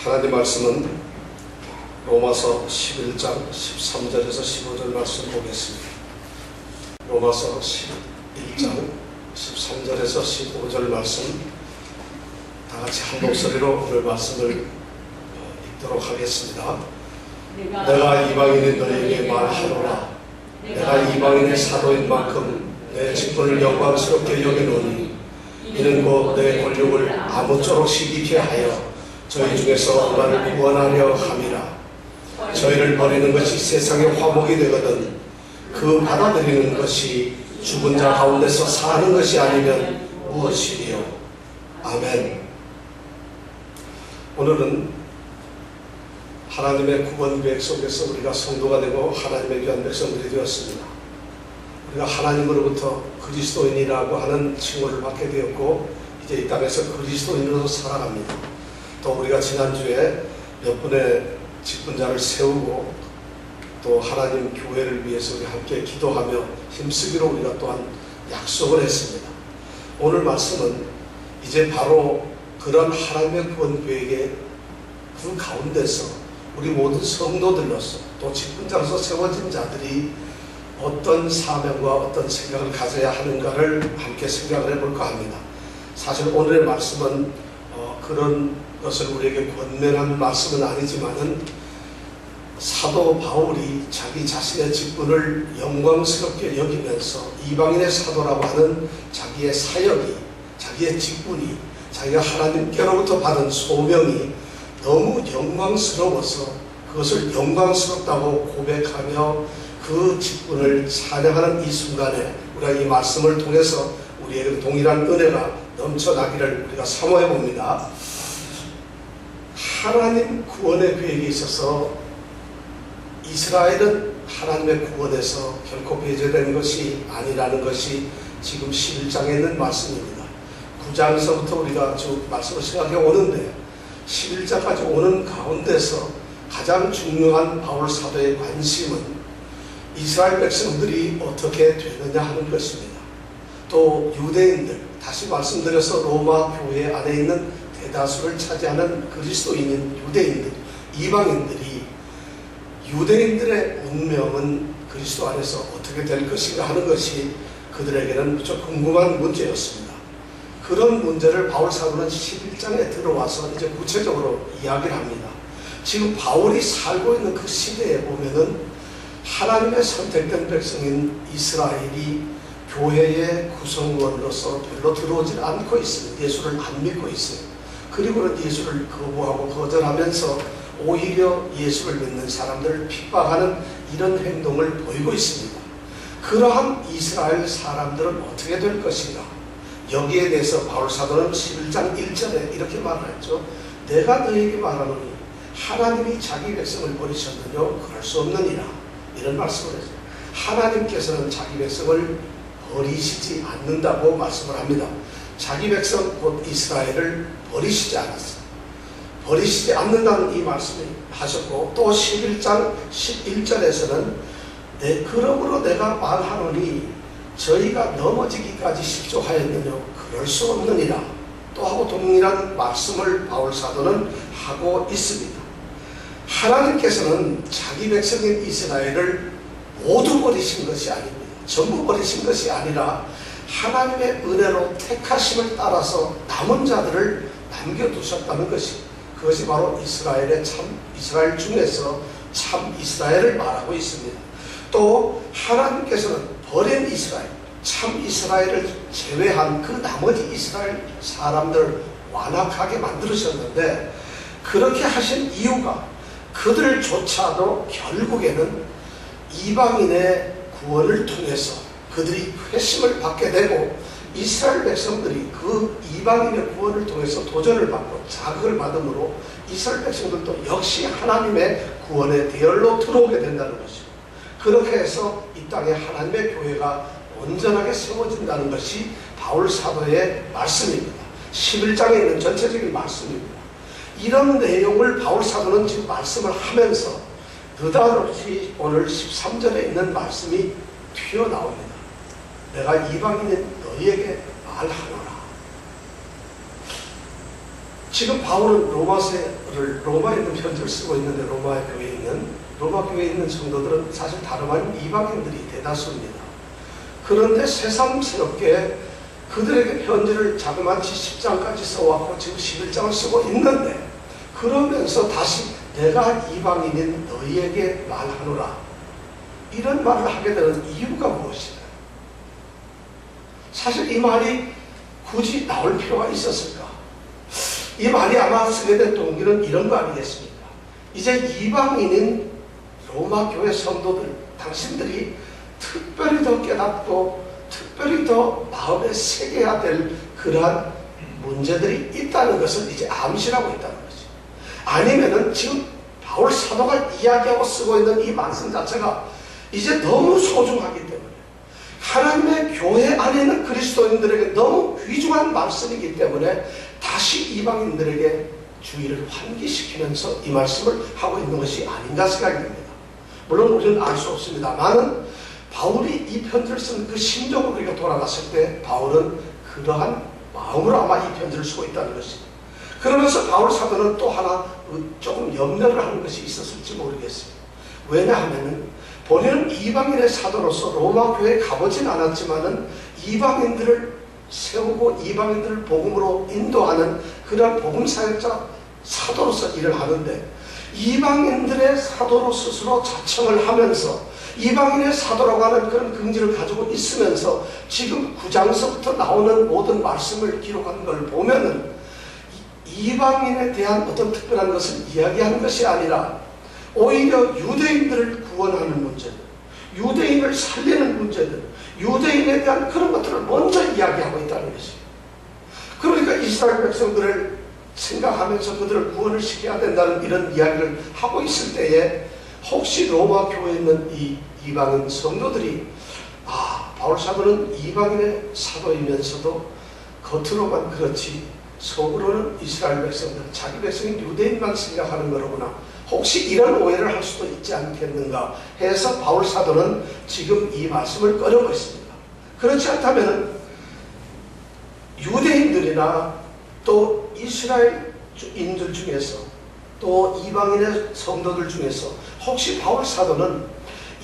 하나님 말씀은 로마서 11장 13절에서 15절 말씀 보겠습니다. 로마서 11장 13절에서 15절 말씀 다 같이 한 목소리로 오늘 말씀을 읽도록 하겠습니다. 내가 이방인이 너에게 말하노라. 내가 이방인의 사도인 만큼 내 직분을 영광스럽게 여기노니 이는 곧 내 권력을 아무쪼록 시기케 하여 저희 중에서 얼마를 구원하려 함이라. 저희를 버리는 것이 세상의 화목이 되거든 그 받아들이는 것이 죽은 자 가운데서 사는 것이 아니면 무엇이리요. 아멘. 오늘은 하나님의 구원 계획 속에서 우리가 성도가 되고 하나님의 귀한 백성들이 되었습니다. 우리가 하나님으로부터 그리스도인이라고 하는 칭호를 받게 되었고 이제 이 땅에서 그리스도인으로 살아갑니다. 또 우리가 지난주에 몇 분의 직분자를 세우고 또 하나님 교회를 위해서 우리 함께 기도하며 힘쓰기로 우리가 또한 약속을 했습니다. 오늘 말씀은 이제 바로 그런 하나님의 구원 계획의 그 가운데서 우리 모든 성도들로서 또 직분자로서 세워진 자들이 어떤 사명과 어떤 생각을 가져야 하는가를 함께 생각을 해볼까 합니다. 사실 오늘의 말씀은 그런 것을 우리에게 권면하는 말씀은 아니지만은 사도 바울이 자기 자신의 직분을 영광스럽게 여기면서 이방인의 사도라고 하는 자기의 사역이, 자기의 직분이, 자기가 하나님께로부터 받은 소명이 너무 영광스러워서 그것을 영광스럽다고 고백하며 그 직분을 찬양하는 이 순간에 우리가 이 말씀을 통해서 우리에게 동일한 은혜가 넘쳐나기를 우리가 사모해 봅니다. 하나님 구원의 계획에 있어서 이스라엘은 하나님의 구원에서 결코 배제되는 것이 아니라는 것이 지금 11장에 있는 말씀입니다. 9장에서부터 우리가 쭉 말씀을 생각해 오는데 11장까지 오는 가운데서 가장 중요한 바울 사도의 관심은 이스라엘 백성들이 어떻게 되느냐 하는 것입니다. 또 유대인들, 다시 말씀드려서 로마 교회 안에 있는 대다수를 차지하는 그리스도인인 유대인들, 이방인들이 유대인들의 운명은 그리스도 안에서 어떻게 될 것인가 하는 것이 그들에게는 무척 궁금한 문제였습니다. 그런 문제를 바울 사도는 11장에 들어와서 이제 구체적으로 이야기를 합니다. 지금 바울이 살고 있는 그 시대에 보면은 하나님의 선택된 백성인 이스라엘이 교회의 구성원으로서 별로 들어오지 않고 있어요. 예수를 안 믿고 있어요. 그리고는 예수를 거부하고 거절하면서 오히려 예수를 믿는 사람들을 핍박하는 이런 행동을 보이고 있습니다. 그러한 이스라엘 사람들은 어떻게 될 것인가? 여기에 대해서 바울 사도는 11장 1절에 이렇게 말을 했죠. 내가 너에게 말하노니 하나님이 자기 백성을 버리셨느냐? 그럴 수 없느니라. 이런 말씀을 했어요. 하나님께서는 자기 백성을 버리시지 않는다고 말씀을 합니다. 자기 백성 곧 이스라엘을 버리시지 않았어요. 버리시지 않는다는 이 말씀을 하셨고 또 11장 11절에서는 그러므로 내가 말하노니 저희가 넘어지기까지 실족하였느냐? 그럴 수 없느니라. 또 하고 동일한 말씀을 바울 사도는 하고 있습니다. 하나님께서는 자기 백성인 이스라엘을 모두 버리신 것이 아닙니다. 전부 버리신 것이 아니라 하나님의 은혜로 택하심을 따라서 남은 자들을 남겨두셨다는 그것이 바로 이스라엘 중에서 참 이스라엘을 말하고 있습니다. 또 하나님께서는 버린 이스라엘, 참 이스라엘을 제외한 그 나머지 이스라엘 사람들을 완악하게 만들으셨는데 그렇게 하신 이유가 그들조차도 결국에는 이방인의 구원을 통해서 그들이 회심을 받게 되고 이스라엘 백성들이 그 이방인의 구원을 통해서 도전을 받고 자극을 받음으로 이스라엘 백성들도 역시 하나님의 구원의 대열로 들어오게 된다는 것이고 그렇게 해서 이 땅에 하나님의 교회가 온전하게 세워진다는 것이 바울 사도의 말씀입니다. 11장에 있는 전체적인 말씀입니다. 이런 내용을 바울 사도는 지금 말씀을 하면서 느닷없이 오늘 13절에 있는 말씀이 튀어나옵니다. 내가 이방인인 너희에게 말하노라. 지금 바울은 로마에 있는 편지를 쓰고 있는데 로마 교회에 있는 성도들은 사실 다름 아닌 이방인들이 대다수입니다. 그런데 새삼스럽게 그들에게 편지를 자그마치 10장까지 써왔고 지금 11장을 쓰고 있는데, 그러면서 다시 내가 이방인인 너희에게 말하노라, 이런 말을 하게 되는 이유가 무엇일까? 사실 이 말이 굳이 나올 필요가 있었을까? 이 말이 아마 쓰게 된 동기는 이런 거 아니겠습니까? 이제 이방인인 로마 교회 성도들, 당신들이 특별히 더 깨닫고 특별히 더 마음에 새겨야 될 그러한 문제들이 있다는 것을 이제 암시하고 있다는 거죠. 아니면은 지금 바울 사도가 이야기하고 쓰고 있는 이 말씀 자체가 이제 너무 소중하기 때문에, 하나님의 교회 안에 있는 그리스도인들에게 너무 귀중한 말씀이기 때문에 다시 이방인들에게 주의를 환기시키면서 이 말씀을 하고 있는 것이 아닌가 생각이 듭니다. 물론 우리는 알 수 없습니다만은 바울이 이 편지를 쓴 그 심정으로 우리가 돌아갔을 때 바울은 그러한 마음으로 아마 이 편지를 쓰고 있다는 것입니다. 그러면서 바울 사도는 또 하나 조금 염려를 하는 것이 있었을지 모르겠습니다. 왜냐하면 본인은 이방인의 사도로서 로마 교회에 가보진 않았지만은 이방인들을 세우고 이방인들을 복음으로 인도하는 그런 복음 사역자 사도로서 일을 하는데, 이방인들의 사도로 스스로 자청을 하면서 이방인의 사도라고 하는 그런 긍지를 가지고 있으면서 지금 9장서부터 나오는 모든 말씀을 기록한 걸 보면은 이방인에 대한 어떤 특별한 것을 이야기하는 것이 아니라 오히려 유대인들을 구원하는 문제들, 유대인을 살리는 문제들, 유대인에 대한 그런 것들을 먼저 이야기하고 있다는 것이에요. 그러니까 이스라엘 백성들을 생각하면서 그들을 구원을 시켜야 된다는 이런 이야기를 하고 있을 때에 혹시 로마 교회에 있는 이 이방인 성도들이 바울 사도는 이방인의 사도이면서도 겉으로만 그렇지 속으로는 이스라엘 백성들, 자기 백성인 유대인만 생각하는 거로구나, 혹시 이런 오해를 할 수도 있지 않겠는가 해서 바울 사도는 지금 이 말씀을 꺼내고 있습니다. 그렇지 않다면 유대인들이나 또 이스라엘인들 중에서 또 이방인의 성도들 중에서 혹시 바울 사도는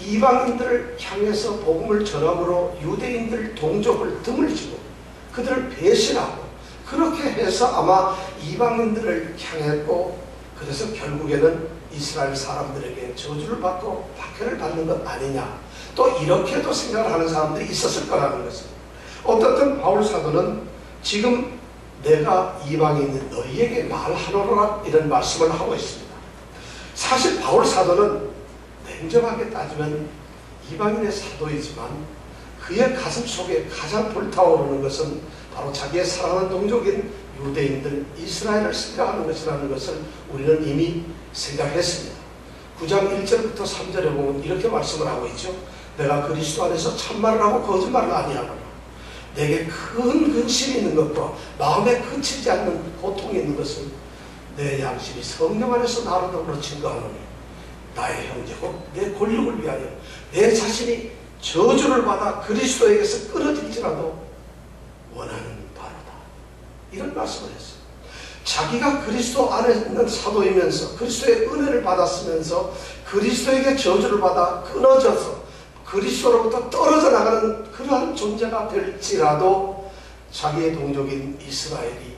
이방인들을 향해서 복음을 전함으로 유대인들 동족을 등을 지고 그들을 배신하고 그렇게 해서 아마 이방인들을 향했고, 그래서 결국에는 이스라엘 사람들에게 저주를 받고 박해를 받는 것 아니냐, 또 이렇게도 생각을 하는 사람들이 있었을 거라는 것입니다. 어떻든 바울 사도는 지금 내가 이방인인 너희에게 말하노라 이런 말씀을 하고 있습니다. 사실 바울 사도는 냉정하게 따지면 이방인의 사도이지만 그의 가슴 속에 가장 불타오르는 것은 바로 자기의 사랑하는 동족인 유대인들 이스라엘을 생각하는 것이라는 것을 우리는 이미 생각했습니다. 9장 1절부터 3절에 보면 이렇게 말씀을 하고 있죠. 내가 그리스도 안에서 참말을 하고 거짓말을 아니하노라. 내게 큰 근심이 있는 것과 마음에 그치지 않는 고통이 있는 것은 내 양심이 성령 안에서 나로 더불어 증거하노니 나의 형제고 내 권력을 위하여 내 자신이 저주를 받아 그리스도에게서 끊어질지라도 원하는 바로다. 이런 말씀을 했어요. 자기가 그리스도 안에 있는 사도이면서 그리스도의 은혜를 받았으면서 그리스도에게 저주를 받아 끊어져서 그리스도로부터 떨어져 나가는 그러한 존재가 될지라도 자기의 동족인 이스라엘이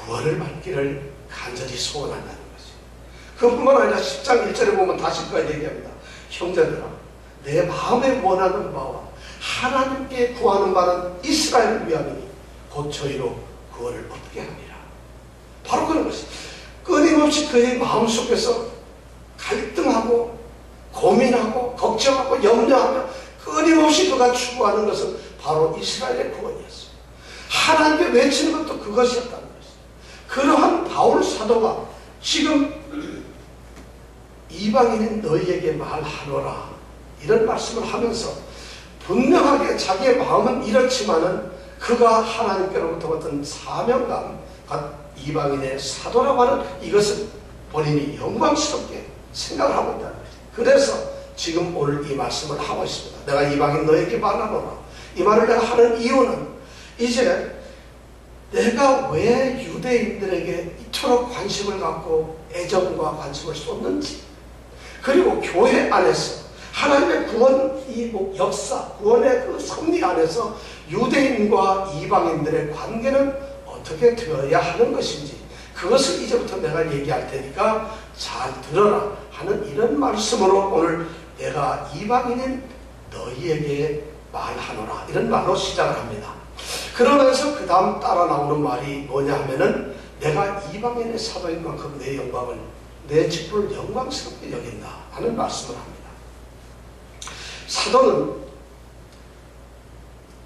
구원을 받기를 간절히 소원한다는 거지. 그뿐만 아니라 10장 1절에 보면 다시까지 얘기합니다. 형제들아, 내 마음에 원하는 바와 하나님께 구하는 바는 이스라엘을 위함이니 곧 저희로 구원을 얻게 합니다. 바로 그런 것이 끊임없이 그의 마음속에서 갈등하고 고민하고 걱정하고 염려하며 끊임없이 그가 추구하는 것은 바로 이스라엘의 구원이었어요. 하나님께 외치는 것도 그것이었다는 것이죠. 그러한 바울 사도가 지금 이방인인 너희에게 말하노라 이런 말씀을 하면서 분명하게 자기의 마음은 이렇지만은 그가 하나님께로부터 어떤 사명감, 이방인의 사도라고 하는 이것을 본인이 영광스럽게 생각을 하고 있다는 거죠. 그래서 지금 오늘 이 말씀을 하고 있습니다. 내가 이방인 너에게 말하노라. 이 말을 내가 하는 이유는 이제 내가 왜 유대인들에게 이토록 관심을 갖고 애정과 관심을 쏟는지, 그리고 교회 안에서 하나님의 구원 이 역사, 구원의 그 섭리 안에서 유대인과 이방인들의 관계는 어떻게 되어야 하는 것인지, 그것을 이제부터 내가 얘기할 테니까 잘 들어라 하는 이런 말씀으로 오늘 내가 이방인인 너희에게 말하노라, 이런 말로 시작을 합니다. 그러면서 그 다음 따라 나오는 말이 뭐냐 하면은 내가 이방인의 사도인 만큼 내 영광을, 내 직분을 영광스럽게 여긴다 하는 말씀을 합니다. 사도는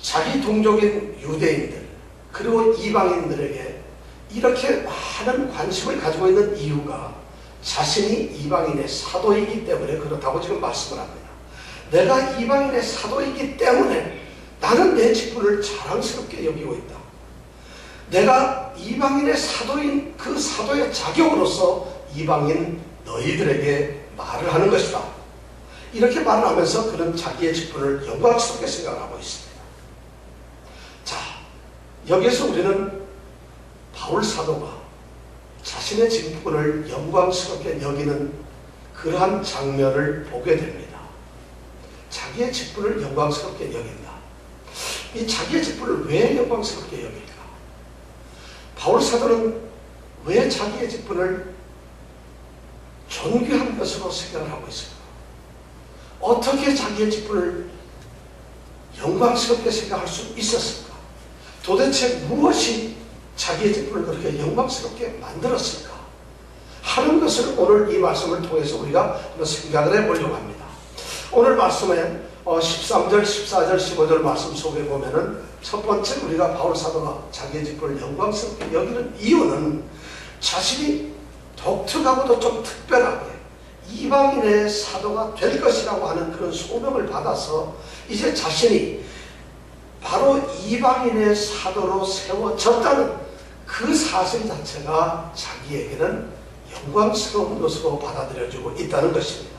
자기 동족인 유대인들 그리고 이방인들에게 이렇게 많은 관심을 가지고 있는 이유가 자신이 이방인의 사도이기 때문에 그렇다고 지금 말씀을 합니다. 내가 이방인의 사도이기 때문에 나는 내 직분을 자랑스럽게 여기고 있다. 내가 이방인의 사도인 그 사도의 자격으로서 이방인 너희들에게 말을 하는 것이다. 이렇게 말을 하면서 그는 자기의 직분을 영광스럽게 생각하고 있습니다. 자, 여기서 우리는 바울 사도가 자신의 직분을 영광스럽게 여기는 그러한 장면을 보게 됩니다. 자기의 직분을 영광스럽게 여긴다. 이 자기의 직분을 왜 영광스럽게 여길까? 바울 사도는 왜 자기의 직분을 존귀한 것으로 생각을 하고 있을까? 어떻게 자기의 직분을 영광스럽게 생각할 수 있었을까? 도대체 무엇이 자기의 직분을 그렇게 영광스럽게 만들었을까? 하는 것을 오늘 이 말씀을 통해서 우리가 한번 생각을 해보려고 합니다. 오늘 말씀에 13절, 14절, 15절 말씀 속에 보면은 첫 번째 우리가 바울 사도가 자기의 직분을 영광스럽게 여기는 이유는 자신이 독특하고도 좀 특별하게 이방인의 사도가 될 것이라고 하는 그런 소명을 받아서 이제 자신이 바로 이방인의 사도로 세워졌다는 그 사실 자체가 자기에게는 영광스러운 것으로 받아들여지고 있다는 것입니다.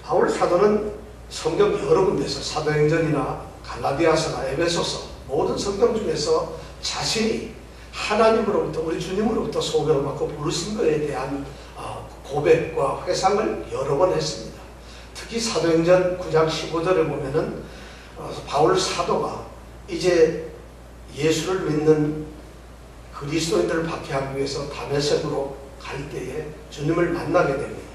바울 사도는 성경 여러 군데서 사도행전이나 갈라디아서나 에베소서 모든 성경 중에서 자신이 하나님으로부터 우리 주님으로부터 소명을 받고 부르신 것에 대한 고백과 회상을 여러 번 했습니다. 특히 사도행전 9장 15절에 보면은 바울 사도가 이제 예수를 믿는 그리스도인들을 박해하기 위해서 다메섹으로 갈 때에 주님을 만나게 됩니다.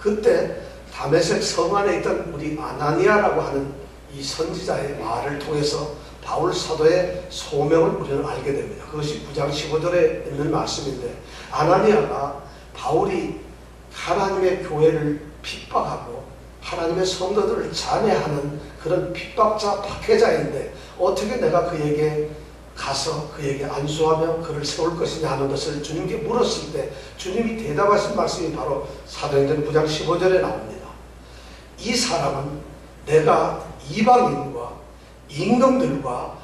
그때 다메섹 성 안에 있던 우리 아나니아라고 하는 이 선지자의 말을 통해서 바울 사도의 소명을 우리는 알게 됩니다. 그것이 9장 15절에 있는 말씀인데, 아나니아가 바울이 하나님의 교회를 핍박하고 하나님의 성도들을 잔해하는 그런 핍박자, 박해자인데 어떻게 내가 그에게 가서 그에게 안수하며 그를 세울 것이냐 하는 것을 주님께 물었을 때 주님이 대답하신 말씀이 바로 사도행전 9장 15절에 나옵니다. 이 사람은 내가 이방인과 임금들과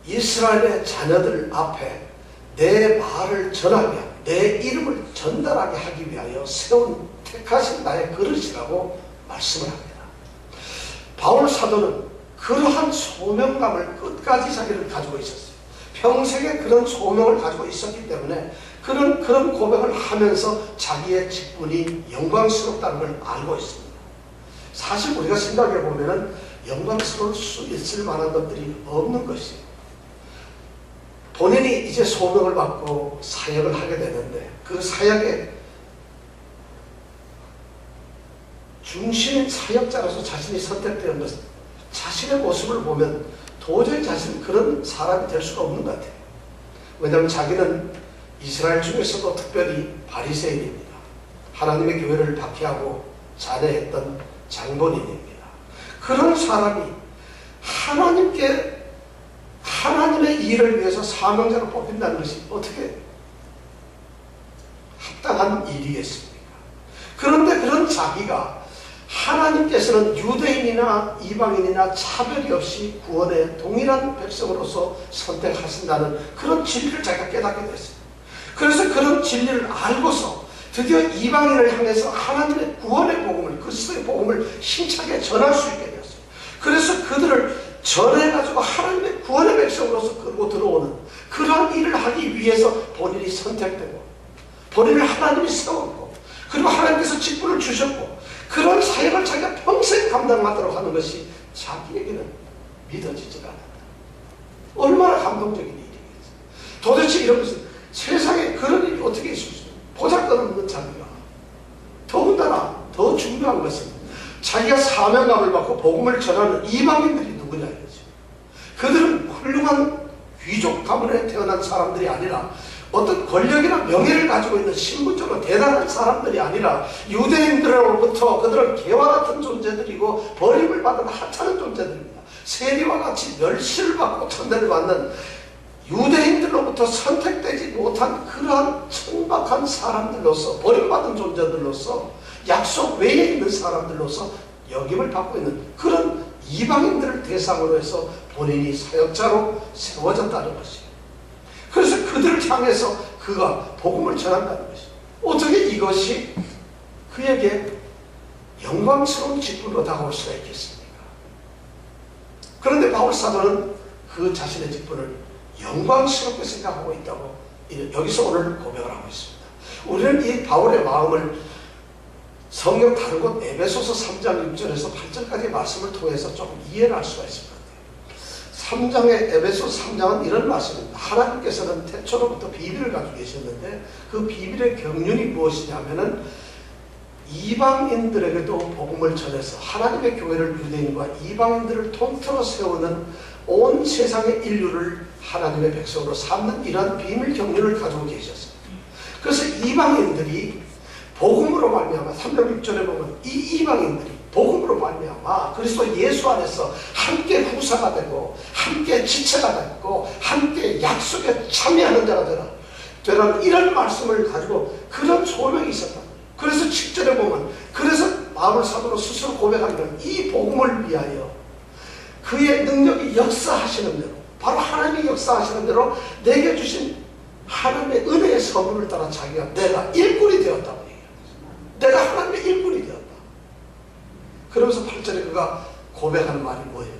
이스라엘의 자녀들 앞에 내 말을 전하게, 내 이름을 전달하게 하기 위하여 세운 택하신 나의 그릇이라고 말씀을 합니다. 바울 사도는 그러한 소명감을 끝까지 자기를 가지고 있었어요. 평생에 그런 소명을 가지고 있었기 때문에 그런 고백을 하면서 자기의 직분이 영광스럽다는 걸 알고 있습니다. 사실 우리가 생각해 보면은 영광스러울 수 있을 만한 것들이 없는 것이에요. 본인이 이제 소명을 받고 사역을 하게 되는데 그 사역의 중심 사역자로서 자신이 선택되는 것, 자신의 모습을 보면 도저히 자신은 그런 사람이 될 수가 없는 것 같아요. 왜냐하면 자기는 이스라엘 중에서도 특별히 바리새인입니다. 하나님의 교회를 박해하고 잔해했던 장본인입니다. 그런 사람이 하나님의 일을 위해서 사명자로 뽑힌다는 것이 어떻게 합당한 일이겠습니까? 그런데 그런 자기가 하나님께서는 유대인이나 이방인이나 차별이 없이 구원의 동일한 백성으로서 선택하신다는 그런 진리를 자기가 깨닫게 됐어요. 그래서 그런 진리를 알고서 드디어 이방인을 향해서 하나님의 구원의 복음을, 그리스도의 복음을 힘차게 전할 수 있게 되었어요. 그래서 그들을 전해가지고 하나님의 구원의 백성을 백성으로서 끌고 들어오는 그러한 일을 하기 위해서 본인이 선택되고 본인을 하나님이 세웠고 그리고 하나님께서 직분을 주셨고 그런 사역을 자기가 평생 감당하도록 하는 것이 자기에게는 믿어지질 않았다. 얼마나 감동적인 일이겠어요. 도대체 이런 것은 세상에 그런 일이 어떻게 있을 수 있어요. 보잘것없는 자기가 더군다나 더 중요한 것은 자기가 사명감을 받고 복음을 전하는 이방인들이 누구냐 이거죠. 그들은 훌륭한 귀족 가문에 태어난 사람들이 아니라 어떤 권력이나 명예를 가지고 있는 신분적으로 대단한 사람들이 아니라 유대인들로부터 그들은 개와 같은 존재들이고 버림을 받은 하찮은 존재들입니다. 세리와 같이 멸시를 받고 천대를 받는 유대인들로부터 선택되지 못한 그러한 천박한 사람들로서 버림받은 존재들로서 약속 외에 있는 사람들로서 역임을 받고 있는 그런 이방인들을 대상으로 해서 본인이 사역자로 세워졌다는 것이에요. 그래서 그들을 향해서 그가 복음을 전한다는 것이에요. 어떻게 이것이 그에게 영광스러운 직분으로 다가올 수가 있겠습니까? 그런데 바울 사도는 그 자신의 직분을 영광스럽게 생각하고 있다고 여기서 오늘 고백을 하고 있습니다. 우리는 이 바울의 마음을 성경 다른 곳 에베소서 3장 6절에서 8절까지의 말씀을 통해서 조금 이해를 할 수가 있습니다. 3장의 에베소서 3장은 이런 말씀입니다. 하나님께서는 태초로부터 비밀을 가지고 계셨는데 그 비밀의 경륜이 무엇이냐면은 이방인들에게도 복음을 전해서 하나님의 교회를 유대인과 이방인들을 통틀어 세우는 온 세상의 인류를 하나님의 백성으로 삼는 이러한 비밀 경륜을 가지고 계셨어요. 그래서 이방인들이 복음으로 말미암아 3장 6절에 보면 이 이방인들이 복음으로 말미암아 그리스도 예수 안에서 함께 후사가 되고 함께 지체가 되고 함께 약속에 참여하는 자가 되라 이런 말씀을 가지고 그런 소명이 있었다. 그래서 7절에 보면 그래서 바울 사도로 스스로 고백하기를 이 복음을 위하여 그의 능력이 역사하시는 대로 바로 하나님이 역사하시는 대로 내게 주신 하나님의 은혜의 선물을 따라 자기가 내가 일꾼이 되었다고 얘기합니다. 내가 하나님의 일꾼이 되었다. 그러면서 8절에 그가 고백하는 말이 뭐예요?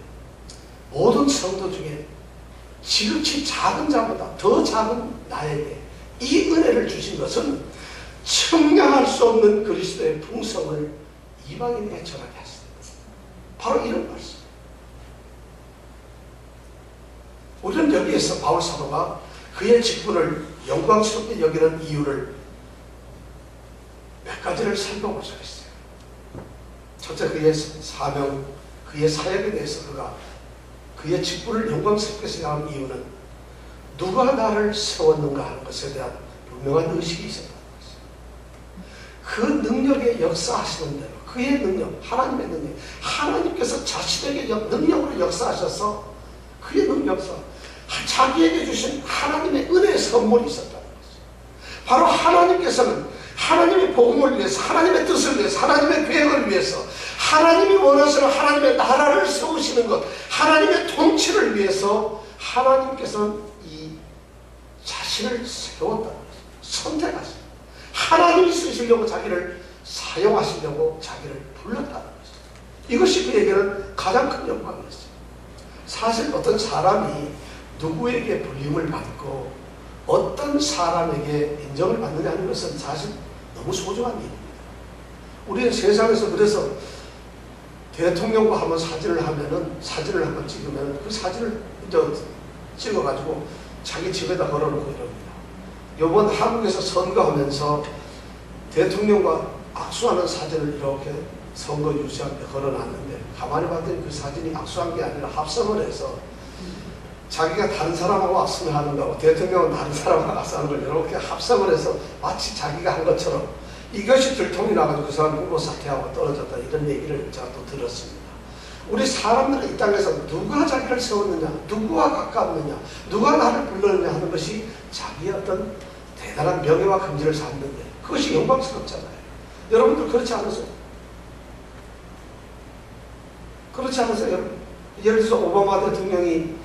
모든 성도 중에 지극히 작은 자보다 더 작은 나에게 이 은혜를 주신 것은 측량할 수 없는 그리스도의 풍성을 이방인에게 전하게 하셨습니다. 바로 이런 말씀. 우리는 여기에서 바울 사도가 그의 직분을 영광스럽게 여기는 이유를 몇 가지를 살펴볼 수가 있어요. 첫째, 그의 사명, 그의 사역에 대해서 그가 그의 직분을 영광스럽게 생각하는 이유는 누가 나를 세웠는가 하는 것에 대한 분명한 의식이 있었다는 것이에요. 그 능력에 역사하시는 대로 그의 능력, 하나님의 능력, 하나님께서 자신에게 능력으로 역사하셔서 그의 능력, 자기에게 주신 하나님의 은혜의 선물이 있었다는 것이죠. 바로 하나님께서는 하나님의 복음을 위해서, 하나님의 뜻을 위해서, 하나님의 계획을 위해서, 하나님이 원하시는 하나님의 나라를 세우시는 것, 하나님의 통치를 위해서 하나님께서는 이 자신을 세웠다는 것이죠. 선택하시고 하나님이 쓰시려고 자기를 사용하시려고 자기를 불렀다는 것이죠. 이것이 그에게는 가장 큰 영광이었어요. 사실 어떤 사람이 누구에게 불림을 받고 어떤 사람에게 인정을 받느냐는 것은 사실 너무 소중한 일입니다. 우리는 세상에서 그래서 대통령과 한번 사진을 하면은 사진을 한번 찍으면 그 사진을 찍어가지고 자기 집에다 걸어놓고 이럽니다. 이번 한국에서 선거하면서 대통령과 악수하는 사진을 이렇게 선거 유세한테 걸어놨는데 가만히 봤더니 그 사진이 악수한 게 아니라 합성을 해서 자기가 다른 사람하고 악수를 하는 거고 대통령은 다른 사람하고 악수하는 걸 이렇게 합성을 해서 마치 자기가 한 것처럼 이것이 들통이 나가지고 그 사람이 후보 사퇴하고 떨어졌다 이런 얘기를 제가 또 들었습니다. 우리 사람들은 이 땅에서 누가 자기를 세웠느냐, 누구와 가깝느냐, 누가 나를 불렀느냐 하는 것이 자기의 어떤 대단한 명예와 긍지를 삼는데 그것이 영광스럽잖아요. 여러분들 그렇지 않으세요? 그렇지 않으세요? 여러분? 예를 들어서 오바마 대통령이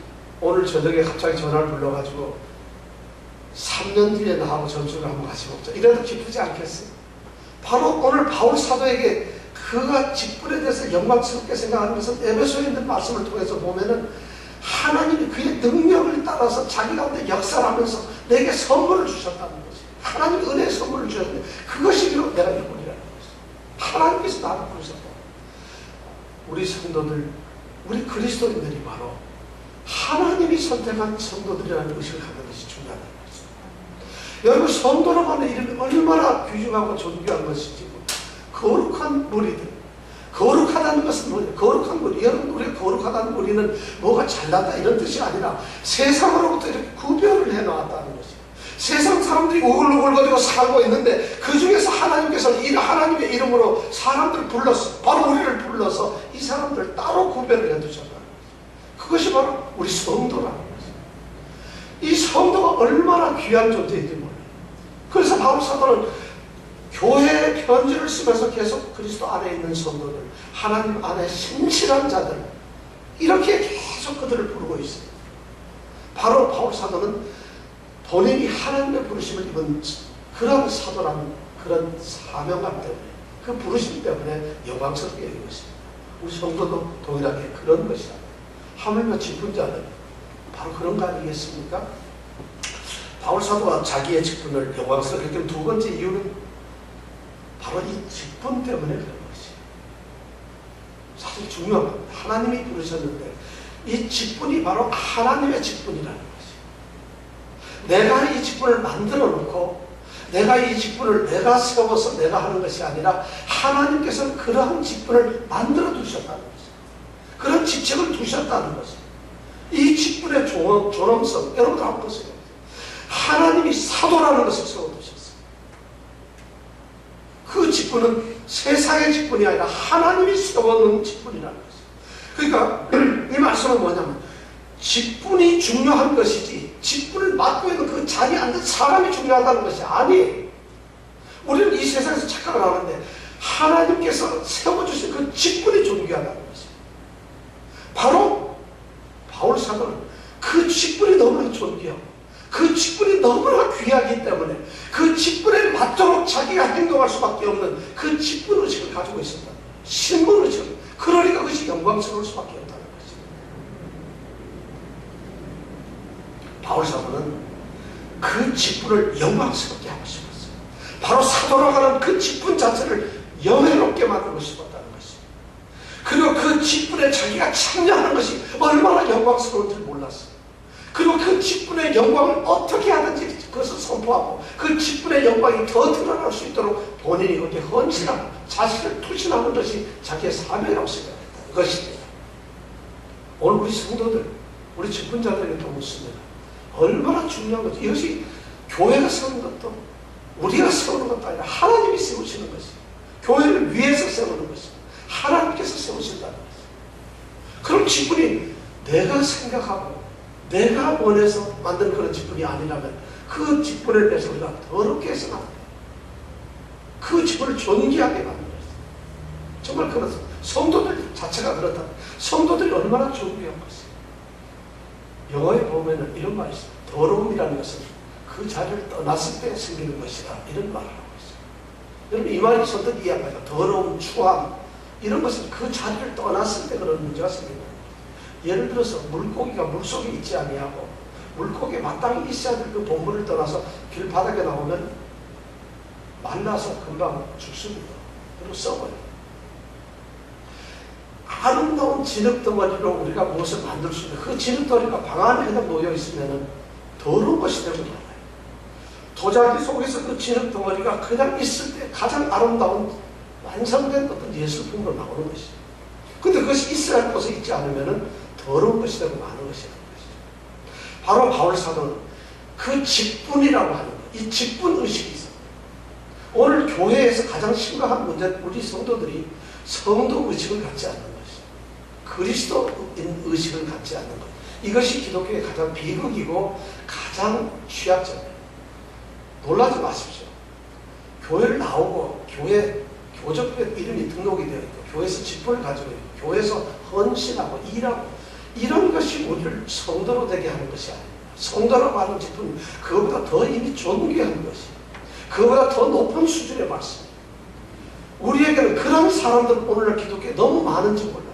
오늘 저녁에 갑자기 전화를 불러가지고 3년 뒤에 나하고 전술을 한번 같이 먹자. 이래도 기쁘지 않겠어요? 바로 오늘 바울 사도에게 그가 직분에 대해서 영광스럽게 생각하는 것은 에베소에 있는 말씀을 통해서 보면은 하나님이 그의 능력을 따라서 자기 가운데 역사하면서 내게 선물을 주셨다는 것이, 하나님 은혜의 선물을 주셨는데 그것이 비록 내가 일꾼이라는 것이, 하나님께서 나를 부르셨다. 우리 성도들, 우리 그리스도인들이 바로 하나님이 선택한 성도들이라는 의식을 갖는 것이 중요하다는 것입니다. 여러분, 성도라고 하는 이름이 얼마나 귀중하고 존귀한 것인지, 거룩한 무리들, 거룩하다는 것은 뭐예요? 거룩한 무리. 여러분, 우리가 거룩하다는 무리는 뭐가 잘났다 이런 뜻이 아니라 세상으로부터 이렇게 구별을 해놓았다는 것이에요. 세상 사람들이 우글우글거리고 살고 있는데 그 중에서 하나님께서는 이 하나님의 이름으로 사람들을 불러서, 바로 우리를 불러서 이 사람들을 따로 구별을 해두셨다는 거예요. 그것이 바로 우리 성도라는 거죠. 이 성도가 얼마나 귀한 존재인지 몰라요. 그래서 바울 사도는 교회에 편지를 쓰면서 계속 그리스도 안에 있는 성도들, 하나님 안에 신실한 자들, 이렇게 계속 그들을 부르고 있어요. 바로 바울 사도는 본인이 하나님의 부르심을 입은 그런 사도라는 그런 사명감 때문에, 그 부르심 때문에 영광스럽게 여기고 있습니다. 우리 성도도 동일하게 그런 것이다. 하물며 직분자는 바로 그런 거 아니겠습니까? 바울 사도가 자기의 직분을 영광스럽게 여기는 두 번째 이유는 바로 이 직분 때문에 그런 것이에요. 사실 중요한 겁니다. 하나님이 부르셨는데 이 직분이 바로 하나님의 직분이라는 것이에요. 내가 이 직분을 만들어 놓고 내가 이 직분을 내가 세워서 내가 하는 것이 아니라 하나님께서는 그러한 직분을 만들어 두셨다는 것이에요. 그런 직책을 두셨다는 것이에요. 이 직분의 존엄성, 여러분들 한번 보세요. 하나님이 사도라는 것을 세워두셨어요. 그 직분은 세상의 직분이 아니라 하나님이 세워놓은 직분이라는 것이에요. 그러니까 이 말씀은 뭐냐면 직분이 중요한 것이지 직분을 맡고 있는 그 자리에 앉은 사람이 중요하다는 것이 아니에요. 우리는 이 세상에서 착각을 하는데 하나님께서 세워주신 그 직분이 존귀하다는 것이에요. 바로 바울 사도는 그 직분이 너무나 존귀하고 그 직분이 너무나 귀하기 때문에 그 직분에 맞도록 자기가 행동할 수밖에 없는 그 직분의식을 가지고 있었다. 신분의식을. 그러니까 그것이 영광스러울 수밖에 없다는 것입니다. 바울 사도는 그 직분을 영광스럽게 하고 싶었어요. 바로 사도라고 하는 그 직분 자체를 영예롭게 만들고 싶었다는 것입니다. 그리고 그 직분에 자기가 참여하는 것이 얼마나 영광스러운지 몰랐어요. 그리고 그 직분의 영광을 어떻게 하든지 그것을 선포하고 그 직분의 영광이 더 드러날 수 있도록 본인이 그렇게 헌신하고 자신을 투신하는 것이 자기의 사명이라고 생각했다는 것입니다. 오늘 우리 성도들, 우리 직분자들에게 또 묻습니다. 얼마나 중요한 거지. 이것이 교회가 세우는 것도 우리가 세우는 것도 아니라 하나님이 세우시는 것이에요. 교회를 위해서 세우는 것이에요. 하나님께서 세우신다는 것이에요. 그럼 직분이 내가 생각하고 내가 원해서 만든 그런 직분이 아니라면 그 직분에 대해서 우리가 더럽게 해서는 안 돼요. 그 직분을 존귀하게 만드는 것이에요. 정말 그렇습니다. 성도들 자체가 그렇다. 성도들이 얼마나 존귀한 것이에요. 영어에 보면은 이런 말이 있어요. 더러움이라는 것은 그 자리를 떠났을 때 생기는 것이다. 이런 말을 하고 있어요. 여러분, 이 말이 선뜻 이해합니다. 더러움, 추함 이런 것은 그 자리를 떠났을 때 그런 문제가 생긴다. 예를 들어서 물고기가 물속에 있지 아니하고 물고기에 마땅히 있어야 될 그 본물을 떠나서 길바닥에 나오면 말라서 금방 죽습니다. 그리고 썩어요. 아름다운 진흙덩어리로 우리가 무엇을 만들 수 있는 그 진흙덩어리가 방 안에다 놓여 있으면 더러운 것이 되고 말아요. 도자기 속에서 그 진흙덩어리가 그냥 있을 때 가장 아름다운 완성된 어떤 예술품으로 나오는 것이죠. 근데 그것이 있어야 할 곳에 있지 않으면 더러운 것이 되고 많은 것이 되는 것이죠. 바로 바울 사도는 그 직분이라고 하는 것, 이 직분 의식이 있어요. 오늘 교회에서 가장 심각한 문제는 우리 성도들이 성도 의식을 갖지 않는 것이죠. 그리스도인 의식을 갖지 않는 것. 이것이 기독교의 가장 비극이고 가장 취약점이에요. 놀라지 마십시오. 교회를 나오고 교회 교적부에 이름이 등록이 되어 있고 교회에서 직분을 가지고 있고 교회에서 헌신하고 일하고 이런 것이 우리를 성도로 되게 하는 것이 아닙니다. 성도라고 하는 직분 그거보다 더 이미 존귀한 것이 그거보다 더 높은 수준의 말씀입니다. 우리에게는 그런 사람들 오늘날 기독교에 너무 많은지 몰라요.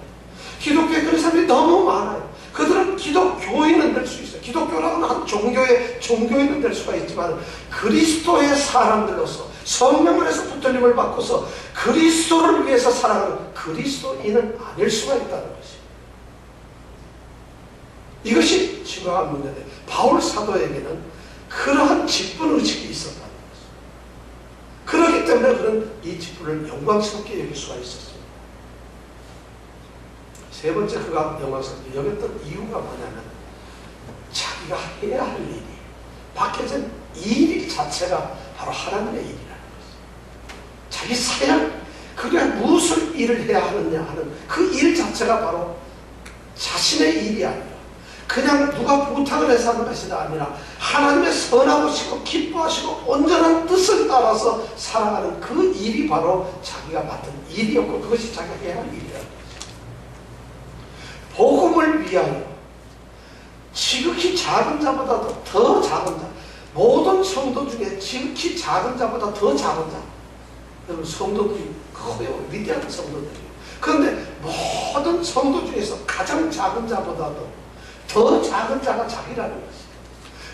기독교에 그런 사람들이 너무 많아요. 그들은 기독교인은 될 수 있어요. 기독교라는 한 종교인은 될 수가 있지만 그리스도의 사람들로서 성령 안에서 붙들림을 받고서 그리스도를 위해서 살아가는 그리스도인은 아닐 수가 있다는 것이죠. 이것이 중요한 문제인데 바울 사도에게는 그러한 직분 의식이 있었다는 것이죠. 그렇기 때문에 그는 이 직분을 영광스럽게 여길 수가 있었습니다. 세 번째 그가 영광스럽게 여겼던 이유가 뭐냐면 자기가 해야 할 일이 박혀진 일 자체가 바로 하나님의 일이라는 것이죠. 자기 사역, 그게 무슨 일을 해야 하느냐 하는 그 일 자체가 바로 자신의 일이 아니라 그냥 누가 부탁을 해서 하는 것이 아니라 하나님의 선하시고 기뻐하시고 온전한 뜻을 따라서 살아가는 그 일이 바로 자기가 맡은 일이었고 그것이 자기가 해야 할 일이라는 거죠. 복음을 위하여 지극히 작은 자보다도 더 작은 자, 모든 성도 중에 지극히 작은 자보다 더 작은 자, 여러분 성도들이 커요. 위대한 성도들이에요. 그런데 모든 성도 중에서 가장 작은 자보다도 더 작은 자가 자기라는 것이에요.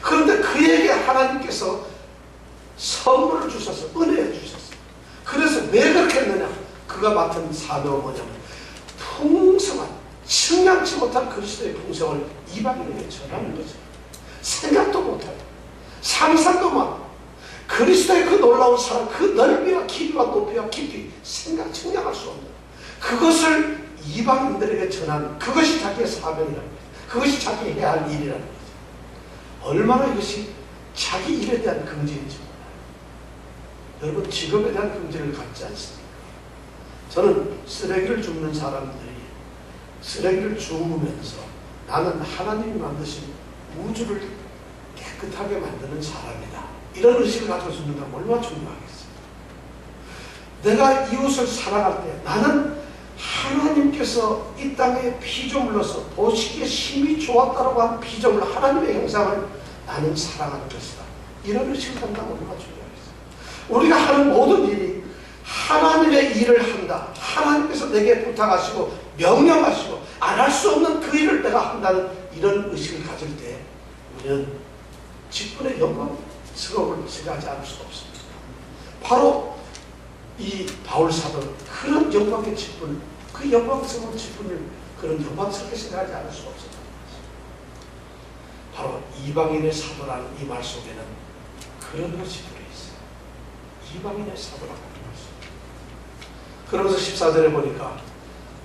그런데 그에게 하나님께서 선물을 주셔서 은혜를 주셨어요. 그래서 왜 그렇게 했느냐? 그가 맡은 사명은 뭐냐면 풍성한 측량치 못한 그리스도의 풍성을 이방인에게 전하는 거죠. 생각도 못해요. 상상도 막 그리스도의 그 놀라운 사랑, 그 넓이와 길이와 높이와 깊이 측량할 수 없는 그것을 이방인들에게 전하는 그것이 자기의 사명이라는 거예요. 그것이 자기 해야 할 일이라는 거죠. 얼마나 이것이 자기 일에 대한 긍지인지 몰라요. 여러분 직업에 대한 긍지를 갖지 않습니까? 저는 쓰레기를 줍는 사람들이 쓰레기를 주우면서 나는 하나님이 만드신 우주를 깨끗하게 만드는 사람이다, 이런 의식을 가지고 줍는다면 얼마나 중요하겠어요. 내가 이웃을 사랑할 때 나는 하나님께서 이 땅에 피조물로서 보시기에 힘이 좋았다라고 한 피조물 하나님의 형상을 나는 사랑하는 것이다, 이런 의식을 한다면 얼마나 중요하겠어요. 우리가 하는 모든 일이 하나님의 일을 한다, 하나님께서 내게 부탁하시고 명령하시고 안 할 수 없는 그 일을 내가 한다는 이런 의식을 가질 때 우리는 직분의 영광스러움을 생각하지 않을 수가 없습니다. 바로 이 바울 사도는 그런 영광의 직분, 그 영광스러운 직분을 그런 영광스럽게 생각하지 않을 수가 없었다는 것입니다. 바로 이방인의 사도라는 이 말 속에는 그런 것이 들어있어요. 이방인의 사도라는 것입니다. 그러면서 14절에 보니까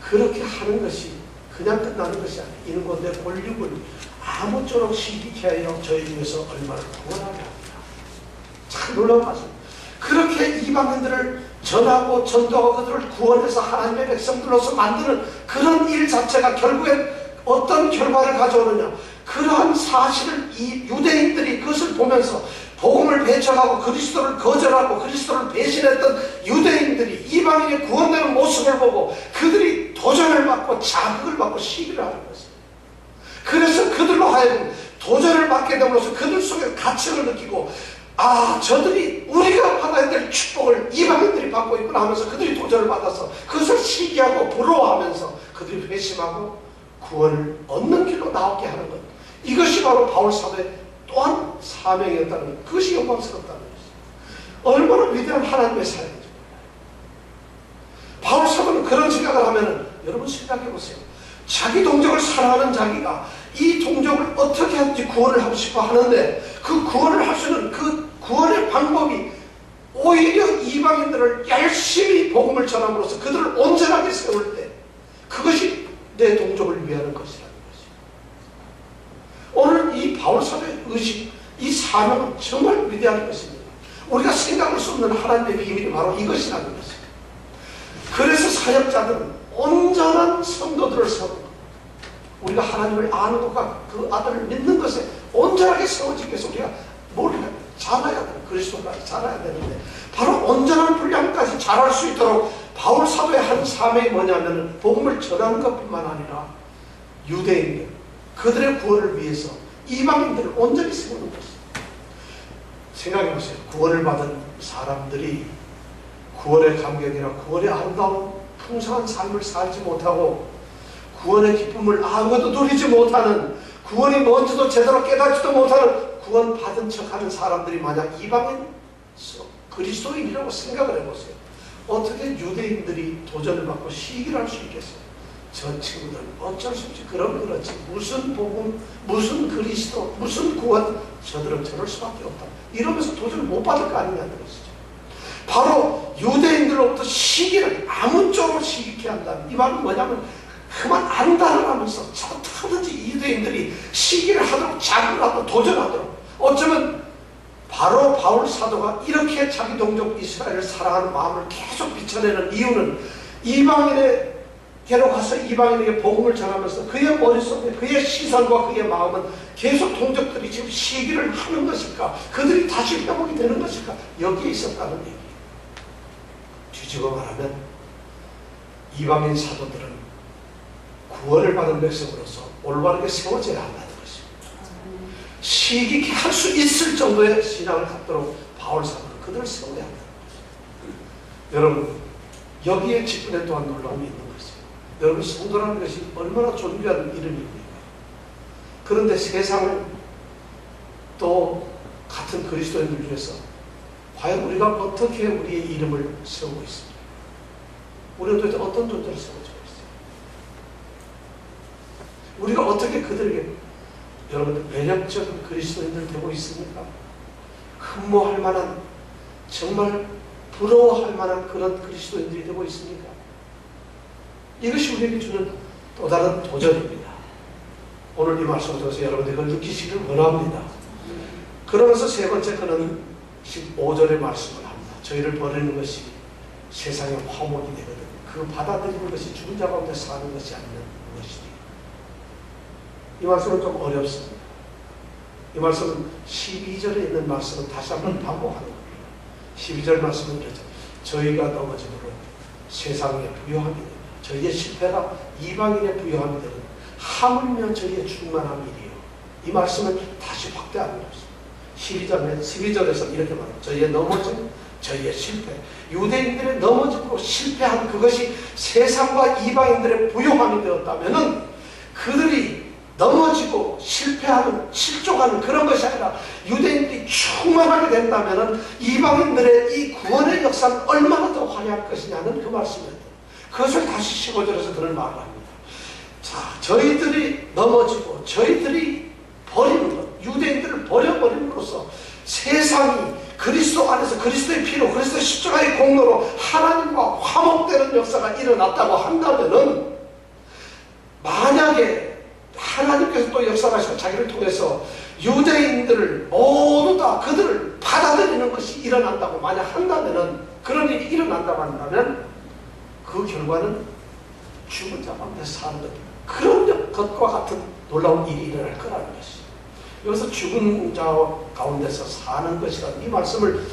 그렇게 하는 것이 그냥 끝나는 것이 아니에요. 이는 건데 권력을 아무쪼록 시기케 하여 저희 중에서 얼마나 구원하게 합니다. 참 놀라운 말씀. 그렇게 이방인들을 전하고 전도하고 그들을 구원해서 하나님의 백성들로서 만드는 그런 일 자체가 결국엔 어떤 결과를 가져오느냐, 그러한 사실을 이 유대인들이 그것을 보면서 복음을 배척하고 그리스도를 거절하고 그리스도를 배신했던 유대인들이 이방인의 구원되는 모습을 보고 그들이 도전을 받고 자극을 받고 시기를 하는 것입니다. 그래서 그들로 하여금 도전을 받게 됨으로써 그들 속에 가치를 느끼고 아, 저들이 우리가 받아야 될 축복을 이방인들이 받고 있구나 하면서 그들이 도전을 받아서 그것을 시기하고 부러워하면서 그들이 회심하고 구원을 얻는 길로 나오게 하는 것, 이것이 바로 바울 사도의 또한 사명이었다는 것, 그것이 영광스럽다는 것이죠. 얼마나 위대한 하나님의 사역인지 몰라요. 바울 사도는 그런 생각을 하면은 여러분 생각해 보세요. 자기 동족을 사랑하는 자기가 이 동족을 어떻게 하든지 구원을 하고 싶어 하는데 그 구원을 할 수 있는 그 구원의 방법이 오히려 이방인들을 열심히 복음을 전함으로써 그들을 온전하게 세울 때 그것이 내 동족을 위하는 것이라는 것이죠. 오늘 이 바울 사도의 의식, 이 사명은 정말 위대한 것입니다. 우리가 생각할 수 없는 하나님의 비밀이 바로 이것이라는 것입니다. 그래서 사역자들은 온전한 성도들을 세우는 것, 우리가 하나님을 아는 것과 그 아들을 믿는 것에 온전하게 세워지기 위해서 우리가 뭘 자라야 돼요. 그리스도까지 자라야 되는데 바로 온전한 분량까지 자랄 수 있도록 바울 사도의 한 사명이 뭐냐면 복음을 전하는 것뿐만 아니라 유대인들, 그들의 구원을 위해서 이방인들을 온전히 세우는 것입니다. 생각해 보세요. 구원을 받은 사람들이 구원의 감격이나 구원의 아름다운 풍성한 삶을 살지 못하고 구원의 기쁨을 아무것도 누리지 못하는 구원이 뭔지도 제대로 깨닫지도 못하는 구원 받은 척하는 사람들이 만약 이방인 그리스도인이라고 생각을 해보세요. 어떻게 유대인들이 도전을 받고 시기를 할 수 있겠어요? 저 친구들은 어쩔 수 없이 그렇지. 무슨 복음, 무슨 그리스도, 무슨 구원, 저들은 저럴 수밖에 없다. 이러면서 도전을 못 받을 거 아니냐는 것이죠. 바로 유대인들로부터 시기를 아무쪼록 시기케 한다는 이 말은 뭐냐면 그만 안달을 하면서 어떻게든지 유대인들이 시기를 하도록 자극을 하도록 도전하도록 어쩌면 바로 바울 사도가 이렇게 자기 동족 이스라엘을 사랑하는 마음을 계속 비춰내는 이유는 이방인에게로 가서 이방인에게 복음을 전하면서 그의 머릿속에 그의 시선과 그의 마음은 계속 동족들이 지금 시기를 하는 것일까? 그들이 다시 회복이 되는 것일까? 여기에 있었다는 얘기예요. 뒤집어 말하면 이방인 사도들은 구원을 받은 백성으로서 올바르게 세워져야 한다는 것입니다. 시기케 할 수 있을 정도의 신앙을 갖도록 바울 사도는 그들을 세워야 한다는 것입니다. 여러분, 여기에 직분에 또한 놀라움이 있는 것이에요. 여러분, 성도라는 것이 얼마나 존귀한 이름입니까? 그런데 세상을 또 같은 그리스도인들 중에서 과연 우리가 어떻게 우리의 이름을 세우고 있습니까? 우리는 도대체 어떤 존재를 세워지고 있어요? 우리가 어떻게 그들에게 여러분들 매력적인 그리스도인들 되고 있습니까? 흠모할 만한, 정말 부러워할 만한 그런 그리스도인들이 되고 있습니까? 이것이 우리에게 주는 또 다른 도전입니다. 오늘 이 말씀을 통해서 여러분들이 그걸 느끼시길 원합니다. 그러면서 세 번째 그는 15절의 말씀을 합니다. 저희를 버리는 것이 세상의 화목이 되거든. 그 받아들이는 것이 죽은 자 가운데 사는 것이 아니면 무엇이니. 이 말씀은 좀 어렵습니다. 이 말씀은 12절에 있는 말씀은 다시 한번 반복하는 겁니다. 12절 말씀은 그렇죠. 저희가 넘어짐으로 세상에 부요함이 됩니다. 저희의 실패가 이방인의 부요함이 되는 하물며 저희의 충만한 일이에요. 이 말씀을 다시 확대하는 것입니다. 12절에서 이렇게 말합니다. 저희의 넘어짐, 저희의 실패, 유대인들의 넘어짐으로 실패한 그것이 세상과 이방인들의 부요함이 되었다면 그들이 넘어지고 실패하는, 실족하는 그런 것이 아니라 유대인들이 충만하게 된다면 이방인들의 이 구원의 역사는 얼마나 더 화려할 것이냐는 그 말씀입니다. 그것을 다시 15절에서 그런 말을 합니다. 자, 저희들이 넘어지고 저희들이 버리는 것, 유대인들을 버려버림으로써 세상이 그리스도 안에서 그리스도의 피로 그리스도의 십자가의 공로로 하나님과 화목되는 역사가 일어났다고 한다면은 만약에 하나님께서 또 역사하시고 자기를 통해서 유대인들을 모두 다 그들을 받아들이는 것이 일어난다고 만약 한다면은 그런 일이 일어난다고 한다면 그 결과는 죽은 자 가운데 사는 것, 그런 것과 같은 놀라운 일이 일어날 거라는 것이죠. 여기서 죽은 자 가운데서 사는 것이라는 이 말씀을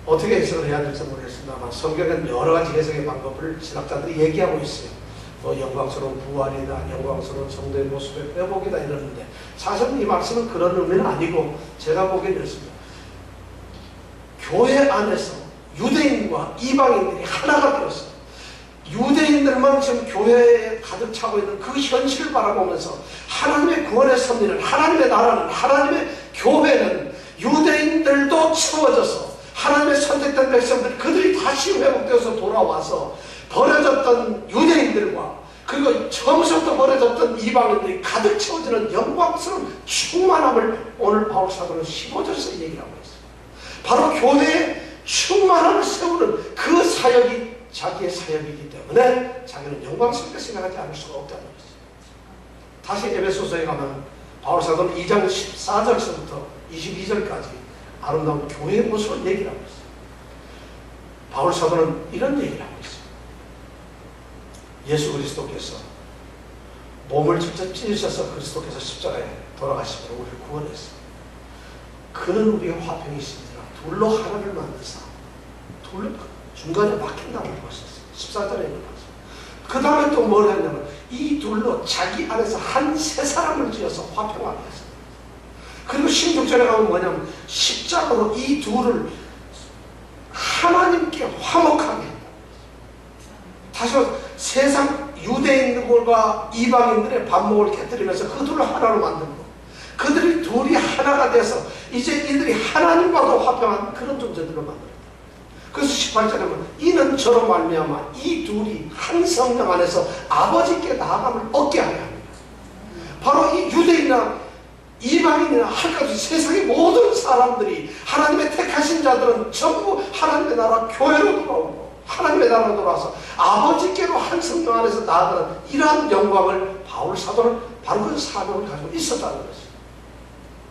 어떻게 해석을 해야 될지 모르겠습니다만 성경에는 여러 가지 해석의 방법을 신학자들이 얘기하고 있어요. 뭐 영광스러운 부활이다, 영광스러운 성도의 모습의 회복이다 이러는데 사실은 이 말씀은 그런 의미는 아니고 제가 보기엔 이렇습니다. 교회 안에서 유대인과 이방인들이 하나가 되었어요. 유대인들만 지금 교회에 가득 차고 있는 그 현실을 바라보면서 하나님의 구원의 섭리는, 하나님의 나라는, 하나님의 교회는 유대인들도 채워져서 하나님의 선택된 백성들 그들이 다시 회복되어서 돌아와서 버려졌던 유대인들과 그리고 처음부터 버려졌던 이방인들이 가득 채워지는 영광스러운 충만함을 오늘 바울 사도는 15절에서 얘기하고 있어요. 바로 교회의 충만함을 세우는 그 사역이 자기의 사역이기 때문에 자기는 영광스럽게 생각하지 않을 수가 없다는 것이죠. 다시 에베소서에 가면 바울 사도는 2장 14절에서부터 22절까지 아름다운 교회의 모습을 얘기를 하고 있어요. 바울 사도는 이런 얘기를 하고 있어요. 예수 그리스도께서 몸을 직접 찢으셔서 그리스도께서 십자가에 돌아가시므로 우리를 구원했어요. 그는 우리의 화평이신지라 둘로 하나를 만드사, 둘로 중간에 막힌다고 보셨어요. 14절에 있는 말씀. 그 다음에 또 뭘 했냐면 이 둘로 자기 안에서 한 세 사람을 지어서 화평하게 했어요. 그리고 16절에 가면 뭐냐면 십자가로 이 둘을 하나님께 화목하게 했다. 다시 말해서 세상 유대인들과 이방인들의 반목을 깨뜨리면서 그 둘을 하나로 만든 거. 그들이 둘이 하나가 돼서 이제 이들이 하나님과도 화평한 그런 존재들을 만들었다. 그래서 18절에 보면 이는 저로 말미암아 이 둘이 한 성령 안에서 아버지께 나아감을 얻게 하려 합니다. 바로 이 유대인이나 이방인이나 할까지 세상의 모든 사람들이 하나님의 택하신 자들은 전부 하나님의 나라 교회로 돌아오고 하나님의 나라로 돌아와서 아버지께로 한 성령 안에서 나아가는 이러한 영광을 바울 사도는 바로 그 사명을 가지고 있었다는 것입니다.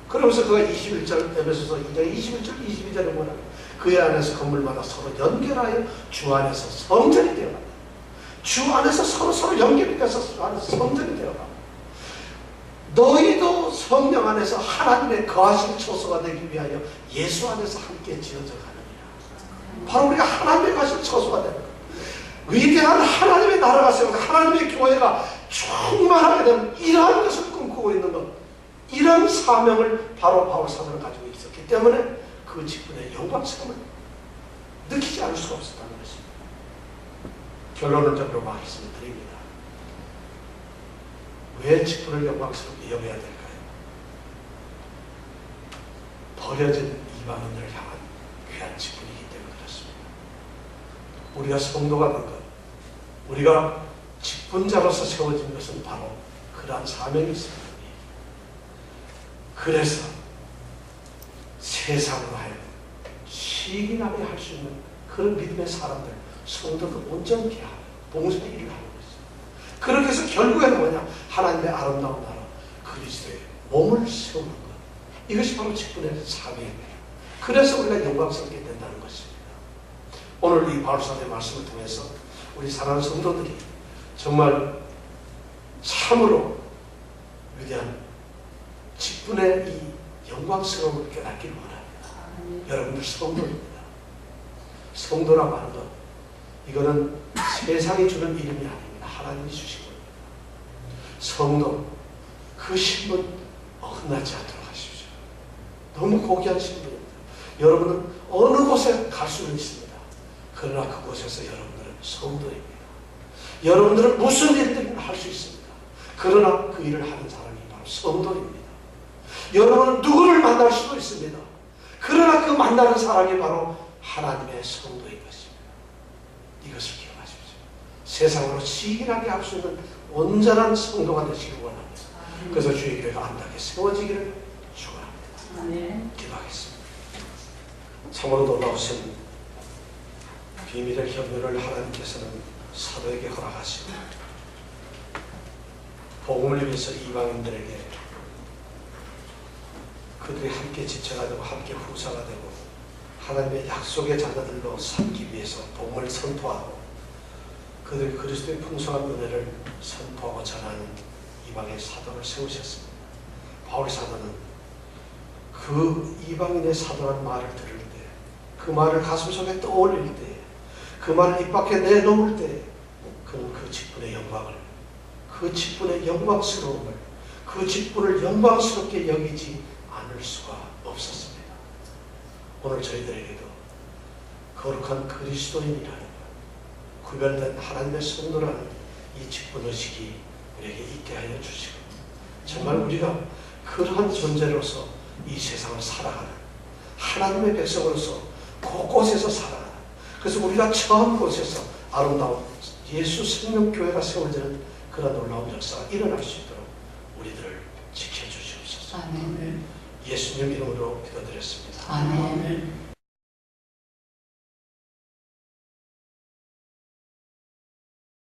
그러면서 그가 21절 에베소서 2장 21절 22절에 뭐라 그의 안에서 건물마다 서로 연결하여 주 안에서 성전이 되어간다. 주 안에서 서로 연결이 돼서 주 안에서 성전이 되어간다. 너희도 성령 안에서 하나님의 거하신 처소가 되기 위하여 예수 안에서 함께 지어져 가느니라. 바로 우리가 하나님의 거하신 처소가 되는 거예요. 위대한 하나님의 나라가 세워서 하나님의 교회가 충만하게 되는 이러한 것을 꿈꾸고 있는 것, 이런 사명을 바로 바울 사도는 가지고 있었기 때문에 그 직분의 영광스러움을 느끼지 않을 수가 없었다는 것입니다. 결론적으로 말씀을 드립니다. 왜 직분을 영광스럽게 여겨야 될까요? 버려진 이방인을 향한 귀한 직분이기 때문에 그렇습니다. 우리가 성도가 된 것, 우리가 직분자로서 세워진 것은 바로 그러한 사명이 있습니다. 그래서 세상으로 하여금 시기나게 할 수 있는 그런 믿음의 사람들, 성도들 온전케 하는 봉사의 일을 하는 것입니다. 그렇게 해서 결국에는 뭐냐? 하나님의 아름다운 나라 그리스도의 몸을 세우는 것, 이것이 바로 직분의 사명입니다. 그래서 우리가 영광스럽게 된다는 것입니다. 오늘 이 바울사도의 말씀을 통해서 우리 사랑하는 성도들이 정말 참으로 위대한 직분의 이 영광스러움을 깨닫기를 원합니다. 여러분들 성도입니다. 성도라고 하는 것, 이거는 세상이 주는 이름이 아닙니다. 하나님이 주신 겁니다. 성도, 그 신분 어긋나지 않도록 하십시오. 너무 고귀한 신분입니다. 여러분은 어느 곳에 갈 수는 있습니다. 그러나 그곳에서 여러분들은 성도입니다. 여러분들은 무슨 일들이나 할 수 있습니다. 그러나 그 일을 하는 사람이 바로 성도입니다. 여러분은 누구를 만날 수도 있습니다. 그러나 그 만나는 사람이 바로 하나님의 성도인 것입니다. 이것을 기억하십시오. 세상으로 시기하게 할 수 있는 온전한 성도가 되시길 원합니다. 그래서 주의 교회가 안다게 세워지기를 축원합니다. 기도하겠습니다. 참으로 놀라우신 비밀의 경륜을 하나님께서는 사도에게 허락하시고 복음을 위해서 이방인들에게 그들이 함께 지체가 되고 함께 후사가 되고 하나님의 약속의 자녀들로 삼기 위해서 복음을 선포하고 그들이 그리스도의 풍성한 은혜를 선포하고 전하는 이방의 사도를 세우셨습니다. 바울 사도는 그 이방인의 사도라는 말을 들을 때, 그 말을 가슴속에 떠올릴 때, 그 말을 입 밖에 내놓을 때 그는 그 직분의 영광을, 그 직분의 영광스러움을, 그 직분을 영광스럽게 여기지 않을 수가 없었습니다. 오늘 저희들에게도 거룩한 그리스도인이라는 것, 구별된 하나님의 성도라는 이 직분의식이 우리에게 있게 하여 주시고 정말 우리가 그러한 존재로서 이 세상을 살아가는 하나님의 백성으로서 곳곳에서 살아가는, 그래서 우리가 처한 곳에서 아름다운 예수 생명교회가 세워지는 그런 놀라운 역사가 일어날 수 있도록 우리들을 지켜주시옵소서. 아멘. 예수님 이름으로 기도드렸습니다. 아멘.